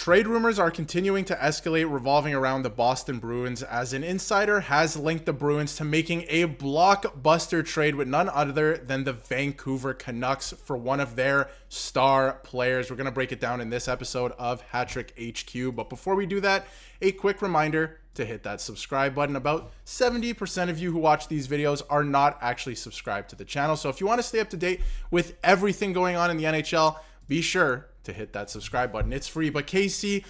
Trade rumors are continuing to escalate revolving around the Boston Bruins, as an insider has linked the Bruins to making a blockbuster trade with none other than the Vancouver Canucks for one of their star players. We're going to break it down in this episode of Hattrick HQ. But before we do that, a quick reminder to hit that subscribe button. About 70% of you who watch these videos are not actually subscribed to the channel. So if you want to stay up to date with everything going on in the NHL, be sure to hit that subscribe button. It's free. But KC,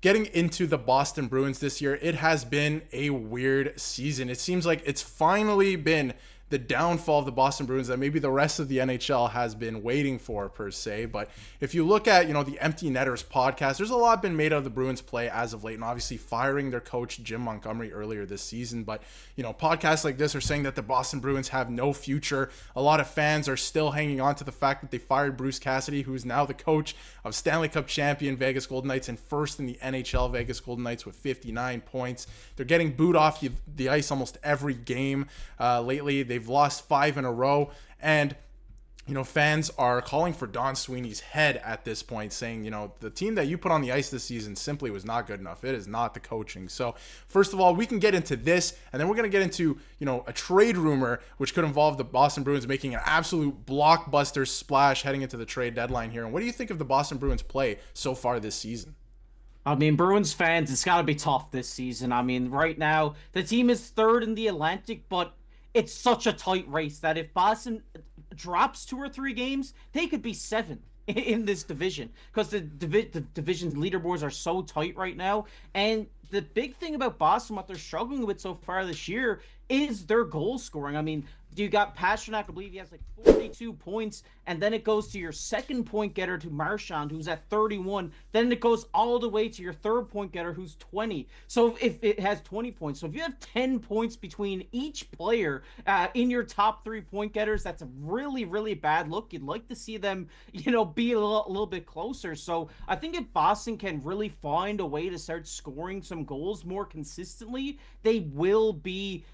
getting into the Boston Bruins this year, it has been a weird season. It seems like it's finally been the downfall of the Boston Bruins that maybe the rest of the NHL has been waiting for, per se. But if you look at, the Empty Netters podcast, there's a lot been made of the Bruins play as of late, and obviously firing their coach Jim Montgomery earlier this season. But podcasts like this are saying that the Boston Bruins have no future. A lot of fans are still hanging on to the fact that they fired Bruce Cassidy, who is now the coach of Stanley Cup champion Vegas Golden Knights and first in the NHL Vegas Golden Knights with 59 points. They're getting booed off the ice almost every game lately. They've lost 5 in a row, and fans are calling for Don Sweeney's head at this point, saying the team that you put on the ice this season simply was not good enough. It is not the coaching. So first of all, we can get into this, and then we're going to get into a trade rumor which could involve the Boston Bruins making an absolute blockbuster splash heading into the trade deadline here. And what do you think of the Boston Bruins play so far this season? Bruins fans, it's got to be tough this season. Right now, the team is third in the Atlantic, but it's such a tight race that if Boston drops 2 or 3 games, they could be 7th in this division, because the division leaderboards are so tight right now. And the big thing about Boston, what they're struggling with so far this year, is their goal scoring. You got Pastrnak, I believe he has like 42 points, and then it goes to your second point getter, to Marchand, who's at 31. Then it goes all the way to your third point getter, who's 20. So if it has 20 points, so if you have 10 points between each player in your top 3 point getters, that's a really, really bad look. You'd like to see them, be a little bit closer. So I think if Boston can really find a way to start scoring some goals more consistently, they will be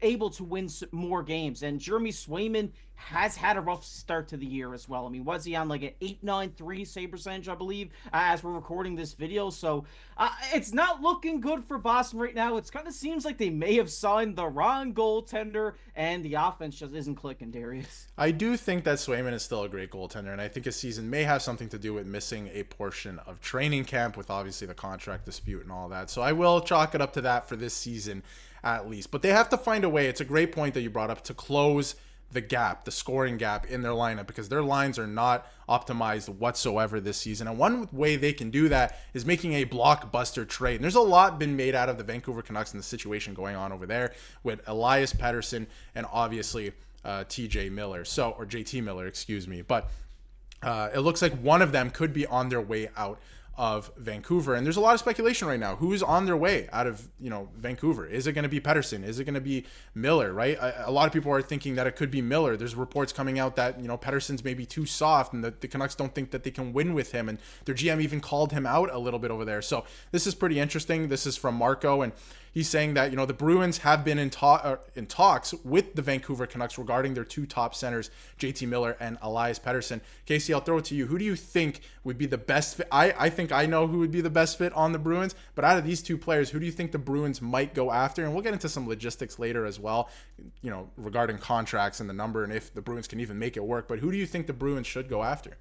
able to win more games. And Jeremy Swayman has had a rough start to the year as well. Was he on like an 8.93 save percentage, I believe, as we're recording this video? So it's not looking good for Boston right now. It kind of seems like they may have signed the wrong goaltender, and the offense just isn't clicking, Darius. I do think that Swayman is still a great goaltender, and I think his season may have something to do with missing a portion of training camp with obviously the contract dispute and all that. So I will chalk it up to that for this season at least. But they have to find a way, it's a great point that you brought up, to close the gap, the scoring gap in their lineup, because their lines are not optimized whatsoever this season. And one way they can do that is making a blockbuster trade. And there's a lot been made out of the Vancouver Canucks and the situation going on over there with Elias Pettersson and obviously JT Miller, excuse me. But it looks like one of them could be on their way out of Vancouver, and there's a lot of speculation right now. Who's on their way out of Vancouver? Is it going to be Pettersson? Is it going to be Miller? Right? A lot of people are thinking that it could be Miller. There's reports coming out that Pettersson's maybe too soft, and the Canucks don't think that they can win with him, and their GM even called him out a little bit over there. So this is pretty interesting. This is from Marco, and he's saying that the Bruins have been in talks with the Vancouver Canucks regarding their 2 top centers, JT Miller and Elias Pettersson. Casey, I'll throw it to you. Who do you think would be the best fit? I think I know who would be the best fit on the Bruins, but out of these 2 players, who do you think the Bruins might go after? And we'll get into some logistics later as well, regarding contracts and the number and if the Bruins can even make it work. But who do you think the Bruins should go after?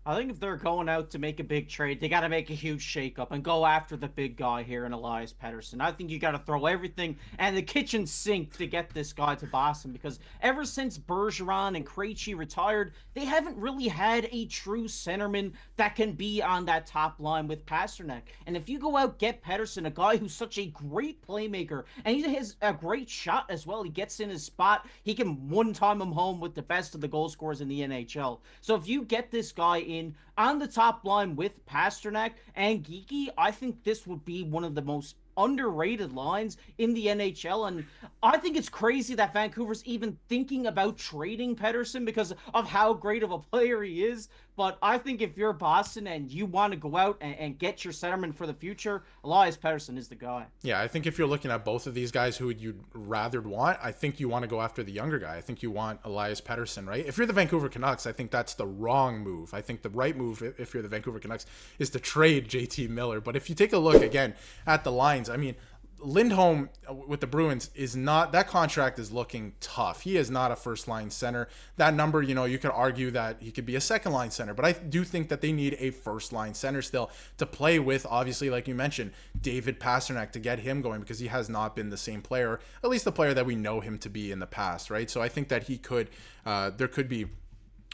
I think if they're going out to make a big trade, they got to make a huge shakeup and go after the big guy here in Elias Pettersson. I think you got to throw everything and the kitchen sink to get this guy to Boston, because ever since Bergeron and Krejci retired, they haven't really had a true centerman that can be on that top line with Pastrnak. And if you go out, get Pettersson, a guy who's such a great playmaker, and he has a great shot as well. He gets in his spot. He can one-time him home with the best of the goal scorers in the NHL. So if you get this guy in on the top line with Pastrnak and Geeky, I think this would be one of the most underrated lines in the NHL. And I think it's crazy that Vancouver's even thinking about trading Pettersson because of how great of a player he is. But I think if you're Boston and you want to go out and get your centerman for the future, Elias Pettersson is the guy. Yeah, I think if you're looking at both of these guys who you'd rather want, I think you want to go after the younger guy. I think you want Elias Pettersson, right? If you're the Vancouver Canucks, I think that's the wrong move. I think the right move, if you're the Vancouver Canucks, is to trade JT Miller. But if you take a look again at the lines, I mean, Lindholm with the Bruins is not, that contract is looking tough. He is not a first line center. That number, you could argue that he could be a second line center, but I do think that they need a first line center still to play with, obviously, like you mentioned, David Pastrnak, to get him going, because he has not been the same player, at least the player that we know him to be in the past, right? So I think that he could, there could be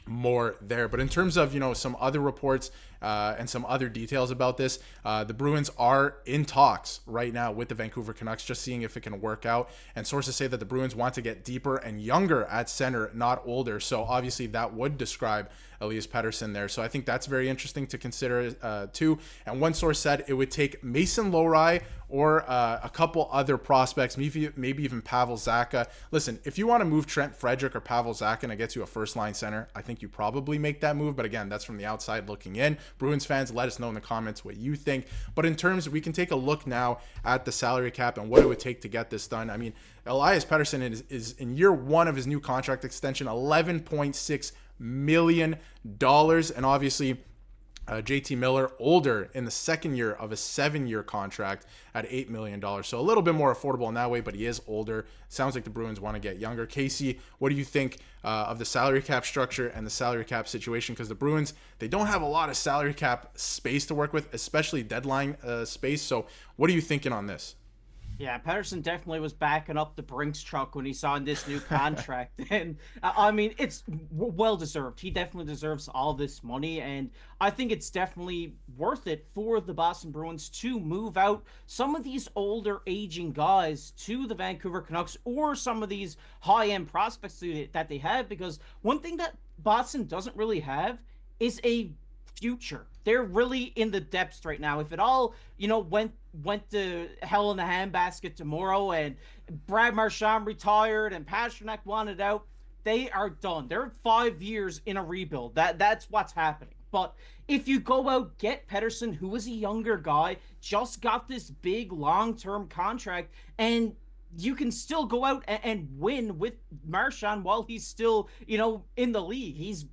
more there. But in terms of, some other reports and some other details about this, the Bruins are in talks right now with the Vancouver Canucks, just seeing if it can work out. And sources say that the Bruins want to get deeper and younger at center, not older. So obviously that would describe Elias Pettersson there. So I think that's very interesting to consider too. And one source said it would take Mason Lohrei or a couple other prospects, maybe even Pavel Zacha. Listen, if you want to move Trent Frederick or Pavel Zacha and it gets you a first line center, I think you probably make that move. But again, that's from the outside looking in. Bruins fans, let us know in the comments what you think. But in terms, we can take a look now at the salary cap and what it would take to get this done. I mean, Elias Pettersson is in year one of his new contract extension, $11.6 million. And obviously, JT Miller, older, in the second year of a 7-year contract at $8 million. So a little bit more affordable in that way, but he is older. Sounds like the Bruins want to get younger. KC, what do you think of the salary cap structure and the salary cap situation? Because the Bruins, they don't have a lot of salary cap space to work with, especially deadline space. So what are you thinking on this? Yeah, Pettersson definitely was backing up the Brinks truck when he signed this new contract. And I mean, it's well deserved. He definitely deserves all this money. And I think it's definitely worth it for the Boston Bruins to move out some of these older, aging guys to the Vancouver Canucks, or some of these high-end prospects that they have. Because one thing that Boston doesn't really have is a future. They're really in the depths right now. If it all, went to hell in a handbasket tomorrow and Brad Marchand retired and Pastrnak wanted out, they are done. They're 5 years in a rebuild. That's what's happening. But if you go out, get Pettersson, who is a younger guy, just got this big long-term contract, and you can still go out and win with Marchand while he's still, in the league. He's,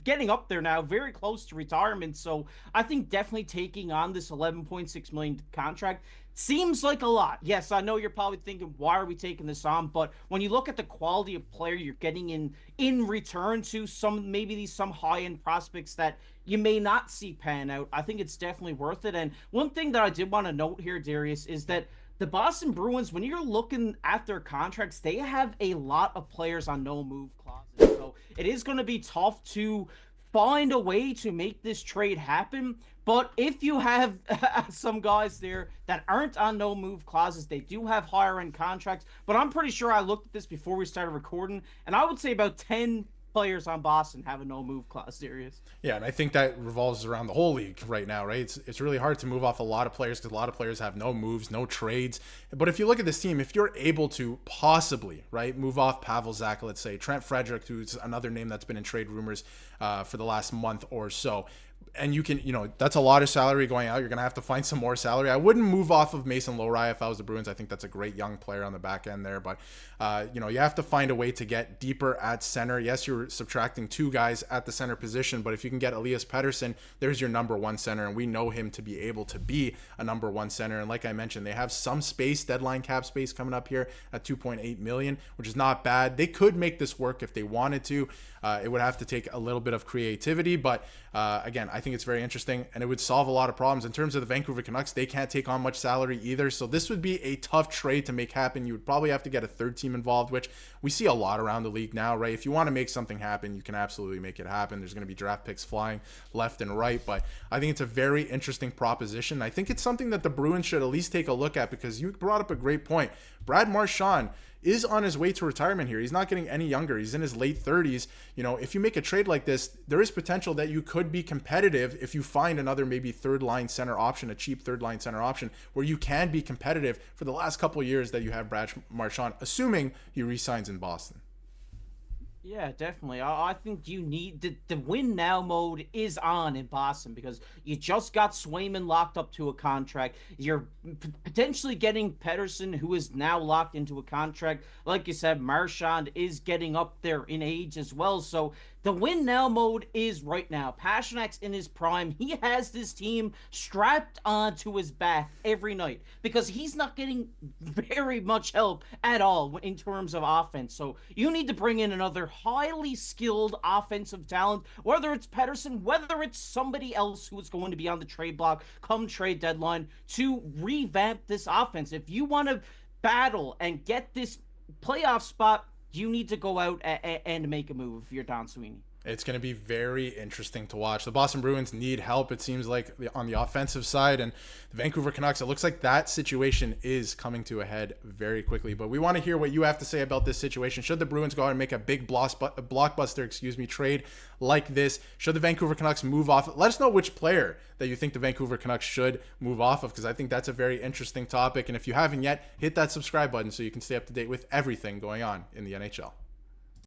getting up there now, very close to retirement. So I think definitely taking on this $11.6 million contract seems like a lot. Yes, I know you're probably thinking, why are we taking this on? But when you look at the quality of player you're getting in return to some high-end prospects that you may not see pan out, I think it's definitely worth it. And one thing that I did want to note here, Darius, is that the Boston Bruins, when you're looking at their contracts, they have a lot of players on no-move clauses. So it is going to be tough to find a way to make this trade happen. But if you have some guys there that aren't on no-move clauses, they do have higher-end contracts. But I'm pretty sure I looked at this before we started recording, and I would say about 10 players on Boston have a no-move clause, Darius. Yeah, and I think that revolves around the whole league right now, right? It's really hard to move off a lot of players because a lot of players have no moves, no trades. But if you look at this team, if you're able to possibly, right, move off Pavel Zacha, let's say, Trent Frederick, who's another name that's been in trade rumors for the last month or so, and you can, that's a lot of salary going out. You're going to have to find some more salary. I wouldn't move off of Mason Lohrei if I was the Bruins. I think that's a great young player on the back end there. But, you have to find a way to get deeper at center. Yes, you're subtracting 2 guys at the center position, but if you can get Elias Pettersson, there's your number 1 center, and we know him to be able to be a number 1 center. And like I mentioned, they have some space, deadline cap space coming up here at $2.8 million, which is not bad. They could make this work if they wanted to. It would have to take a little bit of creativity, but again, I think it's very interesting, and it would solve a lot of problems. In terms of the Vancouver Canucks, they can't take on much salary either, so this would be a tough trade to make happen. You would probably have to get a third team involved, which we see a lot around the league now, right? If you want to make something happen, you can absolutely make it happen. There's going to be draft picks flying left and right, but I think it's a very interesting proposition. I think it's something that the Bruins should at least take a look at, because you brought up a great point. Brad Marchand is on his way to retirement here. He's not getting any younger. He's in his late 30s. If you make a trade like this, there is potential that you could be competitive if you find another maybe third line center option, a cheap third line center option, where you can be competitive for the last couple of years that you have Brad Marchand, assuming he re-signs in Boston. Yeah, definitely. I think you need the win now mode is on in Boston because you just got Swayman locked up to a contract. You're potentially getting Pedersen, who is now locked into a contract. Like you said, Marchand is getting up there in age as well. So the win now mode is right now. Pasternak's in his prime. He has this team strapped onto his back every night because he's not getting very much help at all in terms of offense. So you need to bring in another highly skilled offensive talent, whether it's Pedersen, whether it's somebody else who is going to be on the trade block come trade deadline to revamp this offense. If you want to battle and get this playoff spot, you need to go out and make a move if you're Don Sweeney. It's going to be very interesting to watch. The Boston Bruins need help, it seems like, on the offensive side. And the Vancouver Canucks, it looks like that situation is coming to a head very quickly. But we want to hear what you have to say about this situation. Should the Bruins go out and make a big blockbuster trade like this? Should the Vancouver Canucks move off? Let us know which player that you think the Vancouver Canucks should move off of, because I think that's a very interesting topic. And if you haven't yet, hit that subscribe button so you can stay up to date with everything going on in the NHL.